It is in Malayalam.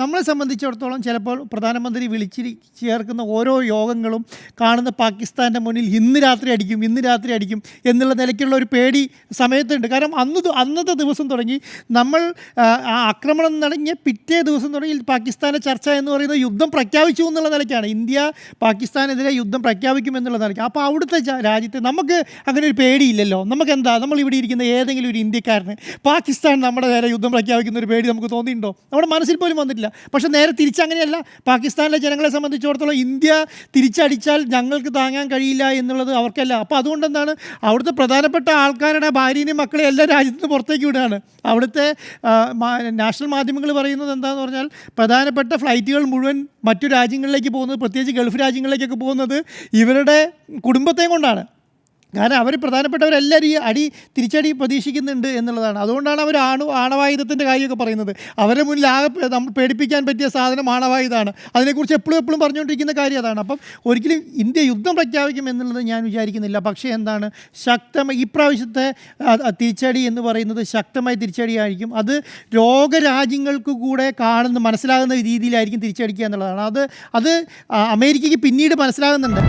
നമ്മളെ സംബന്ധിച്ചിടത്തോളം ചിലപ്പോൾ പ്രധാനമന്ത്രി ചേർക്കുന്ന ഓരോ യോഗങ്ങളും കാണുന്ന പാകിസ്ഥാൻ്റെ മുന്നിൽ ഇന്ന് രാത്രി അടിക്കും എന്നുള്ള നിലയ്ക്കുള്ള ഒരു പേടി സമയത്തുണ്ട്. കാരണം അന്നത്തെ ദിവസം തുടങ്ങി നമ്മൾ ആ ആക്രമണം നടങ്ങിയ പിറ്റേ ദിവസം തുടങ്ങി പാകിസ്ഥാൻ്റെ ചർച്ച എന്ന് പറയുന്നത് യുദ്ധം പ്രഖ്യാപിച്ചു എന്നുള്ള നിലയ്ക്കാണ്. ഇന്ത്യ പാകിസ്ഥാനെതിരെ യുദ്ധം പ്രഖ്യാപിക്കും എന്നുള്ള നിലയ്ക്ക്. അപ്പോൾ അവിടുത്തെ രാജ്യത്തെ നമുക്ക് അങ്ങനെ ഒരു പേടിയില്ലല്ലോ. നമുക്കെന്താ, നമ്മളിവിടെ ഇരിക്കുന്ന ഏതെങ്കിലും ഒരു ഇന്ത്യക്കാരന് പാകിസ്ഥാൻ നമ്മുടെ നേരെ യുദ്ധം പ്രഖ്യാപിക്കുന്ന ഒരു പേടി നമുക്ക് തോന്നിയിട്ടുണ്ടോ? നമ്മുടെ മനസ്സിൽ പോലും വന്നിട്ടില്ല. പക്ഷേ നേരെ തിരിച്ചങ്ങനെയല്ല. പാകിസ്ഥാനിലെ ജനങ്ങളെ സംബന്ധിച്ചിടത്തോളം ഇന്ത്യ തിരിച്ചടിച്ചാൽ ഞങ്ങൾക്ക് താങ്ങാൻ കഴിയില്ല എന്നുള്ളത് അവർക്കല്ല. അപ്പോൾ അതുകൊണ്ട് എന്താണ്, അവിടുത്തെ പ്രധാനപ്പെട്ട ആൾക്കാരുടെ ഭാര്യയും മക്കളെ എല്ലാ രാജ്യത്തു നിന്ന് പുറത്തേക്ക് വിടുകയാണ്. അവിടുത്തെ നാഷണൽ മാധ്യമങ്ങൾ പറയുന്നത് എന്താണെന്ന് പറഞ്ഞാൽ പ്രധാനപ്പെട്ട ഫ്ലൈറ്റുകൾ മുഴുവൻ മറ്റു രാജ്യങ്ങളിലേക്ക് പോകുന്നത്, പ്രത്യേകിച്ച് ഗൾഫ് രാജ്യങ്ങളിലേക്കൊക്കെ പോകുന്നത് ഇവരുടെ കുടുംബത്തെയും കൊണ്ടാണ്. കാരണം അവർ പ്രധാനപ്പെട്ടവരെല്ലാവരും ഈ തിരിച്ചടി പ്രതീക്ഷിക്കുന്നുണ്ട് എന്നുള്ളതാണ്. അതുകൊണ്ടാണ് അവർ ആണവായുധത്തിൻ്റെ കാര്യമൊക്കെ പറയുന്നത്. അവരുടെ മുന്നിൽ ആകെ നമ്മൾ പേടിപ്പിക്കാൻ പറ്റിയ സാധനം ആണവായുധമാണ്. അതിനെക്കുറിച്ച് എപ്പോഴും പറഞ്ഞുകൊണ്ടിരിക്കുന്ന കാര്യം അതാണ്. അപ്പം ഒരിക്കലും ഇന്ത്യ യുദ്ധം പ്രഖ്യാപിക്കും എന്നുള്ളത് ഞാൻ വിചാരിക്കുന്നില്ല. പക്ഷേ എന്താണ്, ഈ പ്രാവശ്യത്തെ തിരിച്ചടി എന്ന് പറയുന്നത് ശക്തമായ തിരിച്ചടിയായിരിക്കും. അത് ലോകരാജ്യങ്ങൾക്ക് കൂടെ മനസ്സിലാകുന്ന രീതിയിലായിരിക്കും തിരിച്ചടിക്കുക എന്നുള്ളതാണ്. അത് അമേരിക്കയ്ക്ക് പിന്നീട് മനസ്സിലാകുന്നുണ്ട്.